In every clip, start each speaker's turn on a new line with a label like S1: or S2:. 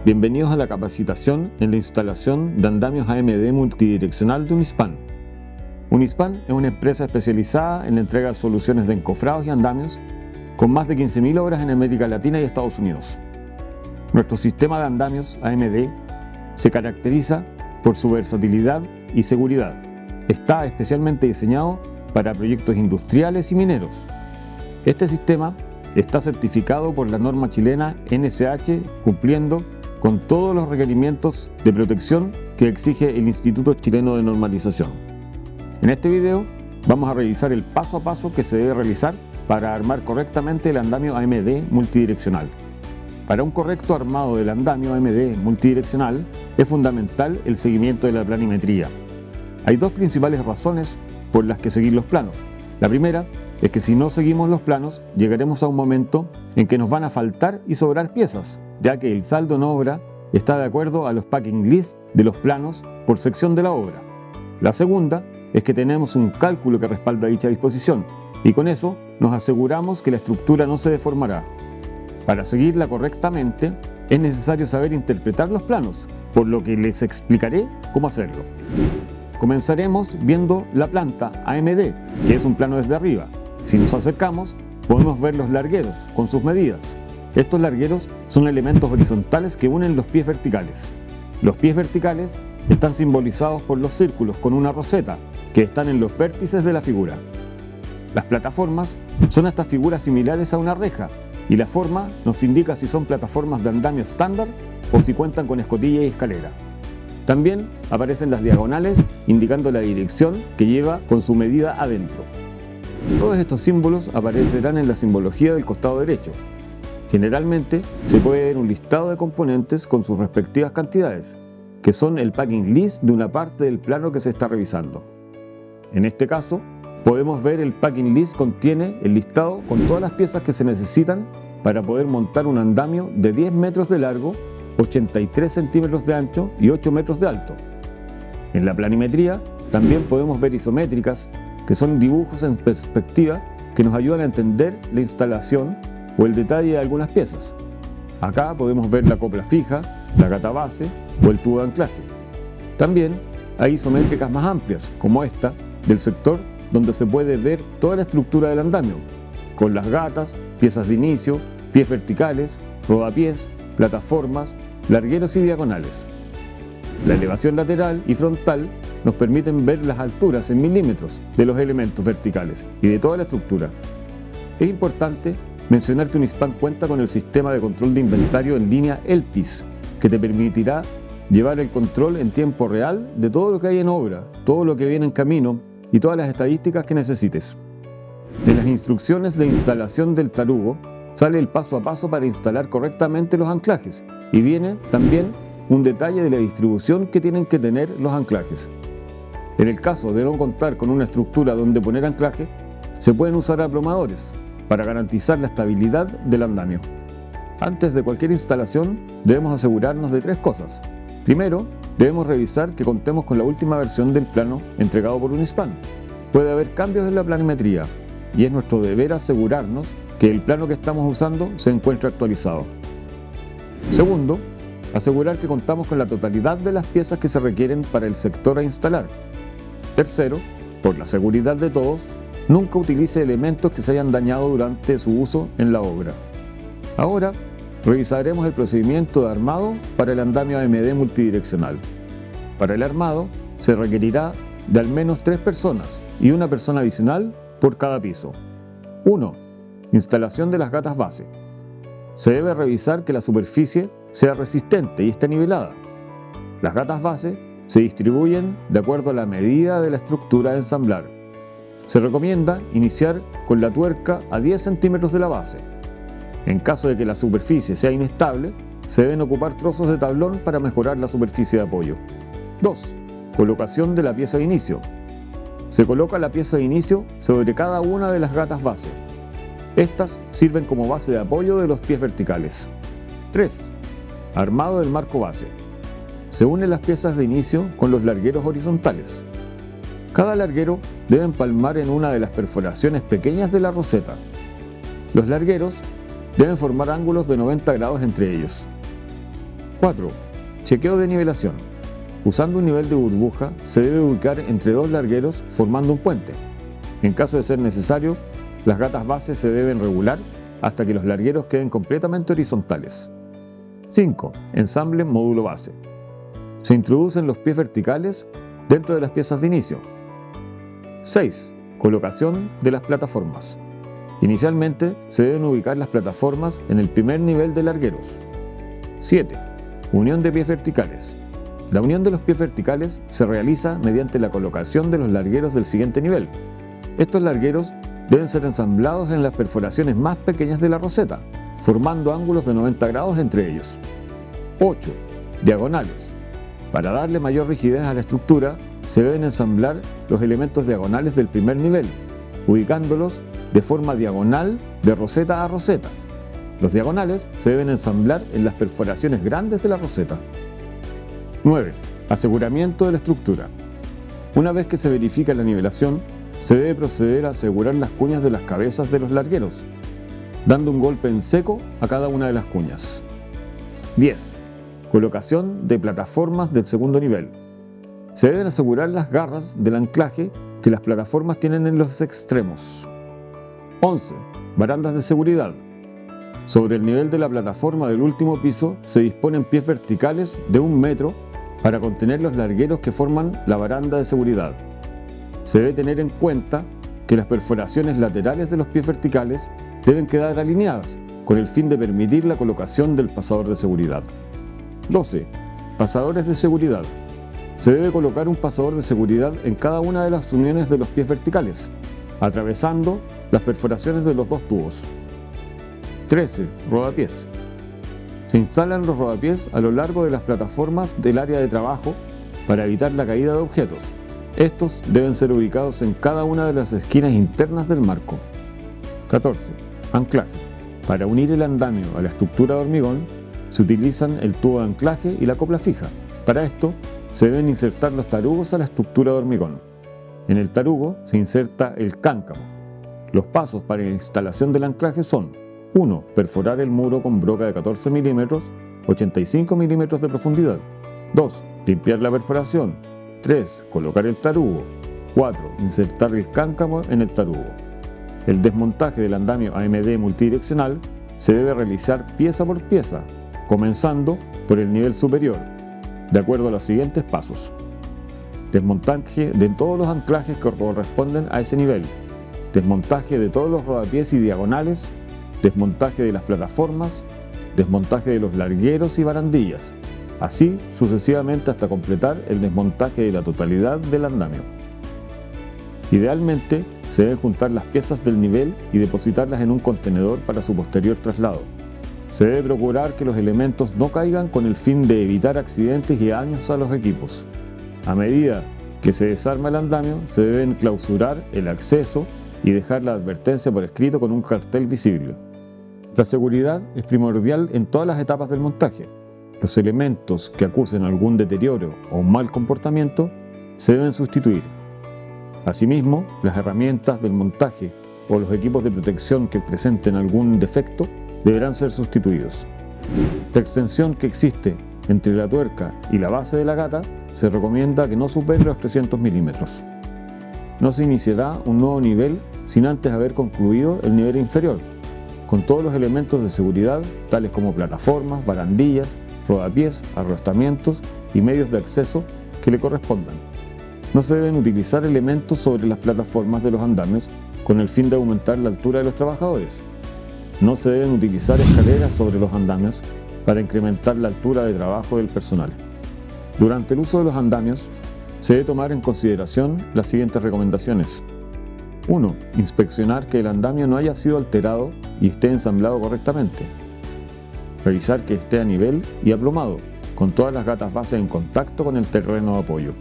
S1: Bienvenidos a la capacitación en la instalación de andamios AMD multidireccional de Unispan. Unispan es una empresa especializada en la entrega de soluciones de encofrados y andamios con más de 15.000 obras en América Latina y Estados Unidos. Nuestro sistema de andamios AMD se caracteriza por su versatilidad y seguridad. Está especialmente diseñado para proyectos industriales y mineros. Este sistema está certificado por la norma chilena NSH, cumpliendo con todos los requerimientos de protección que exige el Instituto Chileno de Normalización. En este video vamos a revisar el paso a paso que se debe realizar para armar correctamente el andamio AMD multidireccional. Para un correcto armado del andamio AMD multidireccional es fundamental el seguimiento de la planimetría. Hay dos principales razones por las que seguir los planos. La primera es que si no seguimos los planos, llegaremos a un momento en que nos van a faltar y sobrar piezas, ya que el saldo en obra está de acuerdo a los packing list de los planos por sección de la obra. La segunda es que tenemos un cálculo que respalda dicha disposición, y con eso nos aseguramos que la estructura no se deformará. Para seguirla correctamente, es necesario saber interpretar los planos, por lo que les explicaré cómo hacerlo. Comenzaremos viendo la planta AMD, que es un plano desde arriba. Si nos acercamos, podemos ver los largueros con sus medidas. Estos largueros son elementos horizontales que unen los pies verticales. Los pies verticales están simbolizados por los círculos con una roseta, que están en los vértices de la figura. Las plataformas son estas figuras similares a una reja, y la forma nos indica si son plataformas de andamio estándar o si cuentan con escotilla y escalera. También aparecen las diagonales indicando la dirección que lleva con su medida adentro. Todos estos símbolos aparecerán en la simbología del costado derecho. Generalmente se puede ver un listado de componentes con sus respectivas cantidades, que son el packing list de una parte del plano que se está revisando. En este caso, podemos ver el packing list contiene el listado con todas las piezas que se necesitan para poder montar un andamio de 10 metros de largo, 83 centímetros de ancho y 8 metros de alto. En la planimetría también podemos ver isométricas, que son dibujos en perspectiva que nos ayudan a entender la instalación o el detalle de algunas piezas. Acá podemos ver la copla fija, la gata base o el tubo de anclaje. También hay isométricas más amplias, como esta, del sector donde se puede ver toda la estructura del andamio, con las gatas, piezas de inicio, pies verticales, rodapiés, plataformas, largueros y diagonales. La elevación lateral y frontal nos permiten ver las alturas en milímetros de los elementos verticales y de toda la estructura. Es importante mencionar que Unispan cuenta con el sistema de control de inventario en línea ELPIS, que te permitirá llevar el control en tiempo real de todo lo que hay en obra, todo lo que viene en camino y todas las estadísticas que necesites. En las instrucciones de instalación del tarugo sale el paso a paso para instalar correctamente los anclajes y viene también un detalle de la distribución que tienen que tener los anclajes. En el caso de no contar con una estructura donde poner anclaje, se pueden usar aplomadores para garantizar la estabilidad del andamio. Antes de cualquier instalación debemos asegurarnos de tres cosas. Primero, debemos revisar que contemos con la última versión del plano entregado por Unispan. Puede haber cambios en la planimetría y es nuestro deber asegurarnos que el plano que estamos usando se encuentre actualizado. Segundo, asegurar que contamos con la totalidad de las piezas que se requieren para el sector a instalar. Tercero, por la seguridad de todos, nunca utilice elementos que se hayan dañado durante su uso en la obra. Ahora, revisaremos el procedimiento de armado para el andamio AMD multidireccional. Para el armado, se requerirá de al menos 3 personas y una persona adicional por cada piso. 1. Instalación de las gatas base. Se debe revisar que la superficie sea resistente y esté nivelada. Las gatas base se distribuyen de acuerdo a la medida de la estructura a ensamblar. Se recomienda iniciar con la tuerca a 10 centímetros de la base. En caso de que la superficie sea inestable, se deben ocupar trozos de tablón para mejorar la superficie de apoyo. 2. Colocación de la pieza de inicio. Se coloca la pieza de inicio sobre cada una de las gatas base. Estas sirven como base de apoyo de los pies verticales. 3. Armado del marco base. Se unen las piezas de inicio con los largueros horizontales. Cada larguero debe empalmar en una de las perforaciones pequeñas de la roseta. Los largueros deben formar ángulos de 90 grados entre ellos. 4. Chequeo de nivelación. Usando un nivel de burbuja, se debe ubicar entre dos largueros formando un puente. En caso de ser necesario, las gatas base se deben regular hasta que los largueros queden completamente horizontales. 5. Ensamble módulo base. Se introducen los pies verticales dentro de las piezas de inicio. 6. Colocación de las plataformas. Inicialmente se deben ubicar las plataformas en el primer nivel de largueros. 7. Unión de pies verticales. La unión de los pies verticales se realiza mediante la colocación de los largueros del siguiente nivel. Estos largueros deben ser ensamblados en las perforaciones más pequeñas de la roseta, formando ángulos de 90 grados entre ellos. 8. Diagonales. Para darle mayor rigidez a la estructura, se deben ensamblar los elementos diagonales del primer nivel, ubicándolos de forma diagonal de roseta a roseta. Los diagonales se deben ensamblar en las perforaciones grandes de la roseta. 9. Aseguramiento de la estructura. Una vez que se verifica la nivelación, se debe proceder a asegurar las cuñas de las cabezas de los largueros, dando un golpe en seco a cada una de las cuñas. 10. Colocación de plataformas del segundo nivel. Se deben asegurar las garras del anclaje que las plataformas tienen en los extremos. 11. Barandas de seguridad. Sobre el nivel de la plataforma del último piso se disponen pies verticales de 1 metro para contener los largueros que forman la baranda de seguridad. Se debe tener en cuenta que las perforaciones laterales de los pies verticales deben quedar alineadas con el fin de permitir la colocación del pasador de seguridad. 12. Pasadores de seguridad. Se debe colocar un pasador de seguridad en cada una de las uniones de los pies verticales, atravesando las perforaciones de los dos tubos. 13. Rodapiés. Se instalan los rodapiés a lo largo de las plataformas del área de trabajo para evitar la caída de objetos. Estos deben ser ubicados en cada una de las esquinas internas del marco. 14. Anclaje. Para unir el andamio a la estructura de hormigón, se utilizan el tubo de anclaje y la copla fija. Para esto, se deben insertar los tarugos a la estructura de hormigón. En el tarugo se inserta el cáncamo. Los pasos para la instalación del anclaje son: 1. Perforar el muro con broca de 14 mm, 85 mm de profundidad. 2. Limpiar la perforación. 3. Colocar el tarugo. 4. Insertar el cáncamo en el tarugo. El desmontaje del andamio AMD multidireccional se debe realizar pieza por pieza, comenzando por el nivel superior, de acuerdo a los siguientes pasos. Desmontaje de todos los anclajes que corresponden a ese nivel. Desmontaje de todos los rodapiés y diagonales. Desmontaje de las plataformas. Desmontaje de los largueros y barandillas. Así sucesivamente hasta completar el desmontaje de la totalidad del andamio. Idealmente, se deben juntar las piezas del nivel y depositarlas en un contenedor para su posterior traslado. Se debe procurar que los elementos no caigan con el fin de evitar accidentes y daños a los equipos. A medida que se desarma el andamio, se deben clausurar el acceso y dejar la advertencia por escrito con un cartel visible. La seguridad es primordial en todas las etapas del montaje. Los elementos que acusen algún deterioro o un mal comportamiento se deben sustituir. Asimismo, las herramientas del montaje o los equipos de protección que presenten algún defecto deberán ser sustituidos. La extensión que existe entre la tuerca y la base de la gata se recomienda que no supere los 300 milímetros. No se iniciará un nuevo nivel sin antes haber concluido el nivel inferior, con todos los elementos de seguridad, tales como plataformas, barandillas, rodapiés, arrostamientos y medios de acceso que le correspondan. No se deben utilizar elementos sobre las plataformas de los andamios con el fin de aumentar la altura de los trabajadores. No se deben utilizar escaleras sobre los andamios para incrementar la altura de trabajo del personal. Durante el uso de los andamios, se debe tomar en consideración las siguientes recomendaciones. 1. Inspeccionar que el andamio no haya sido alterado y esté ensamblado correctamente. Revisar que esté a nivel y aplomado, con todas las gatas base en contacto con el terreno de apoyo.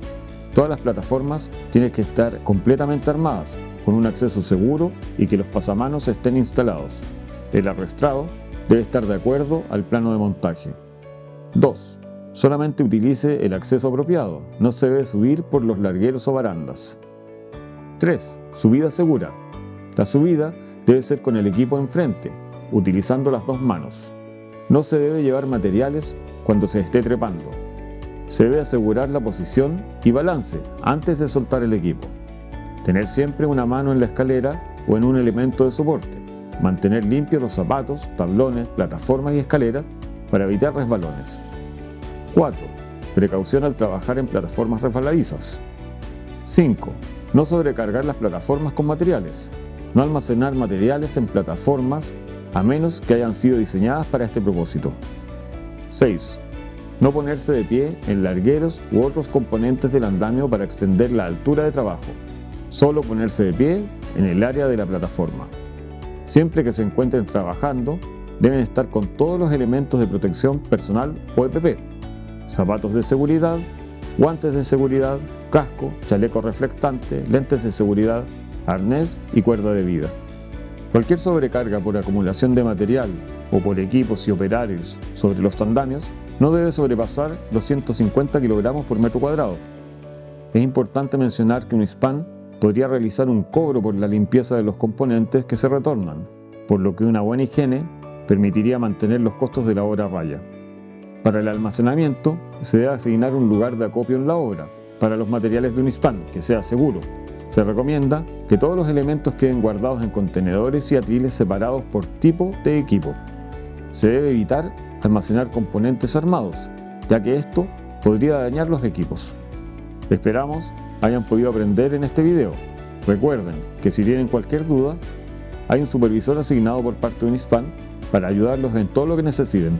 S1: Todas las plataformas tienen que estar completamente armadas, con un acceso seguro y que los pasamanos estén instalados. El arrastrado debe estar de acuerdo al plano de montaje. 2. Solamente utilice el acceso apropiado, no se debe subir por los largueros o barandas. 3. Subida segura. La subida debe ser con el equipo enfrente, utilizando las dos manos. No se debe llevar materiales cuando se esté trepando. Se debe asegurar la posición y balance antes de soltar el equipo. Tener siempre una mano en la escalera o en un elemento de soporte. Mantener limpios los zapatos, tablones, plataformas y escaleras para evitar resbalones. 4. Precaución al trabajar en plataformas resbaladizas. 5. No sobrecargar las plataformas con materiales. No almacenar materiales en plataformas a menos que hayan sido diseñadas para este propósito. 6. No ponerse de pie en largueros u otros componentes del andamio para extender la altura de trabajo. Solo ponerse de pie en el área de la plataforma. Siempre que se encuentren trabajando, deben estar con todos los elementos de protección personal o EPP, zapatos de seguridad, guantes de seguridad, casco, chaleco reflectante, lentes de seguridad, arnés y cuerda de vida. Cualquier sobrecarga por acumulación de material o por equipos y operarios sobre los andamios no debe sobrepasar los 150 kg por metro cuadrado. Es importante mencionar que Unispan podría realizar un cobro por la limpieza de los componentes que se retornan, por lo que una buena higiene permitiría mantener los costos de la obra a raya. Para el almacenamiento, se debe asignar un lugar de acopio en la obra. Para los materiales de Unispan, que sea seguro, se recomienda que todos los elementos queden guardados en contenedores y atriles separados por tipo de equipo. Se debe evitar almacenar componentes armados, ya que esto podría dañar los equipos. Esperamos hayan podido aprender en este video. Recuerden que si tienen cualquier duda, hay un supervisor asignado por parte de Unispan para ayudarlos en todo lo que necesiten.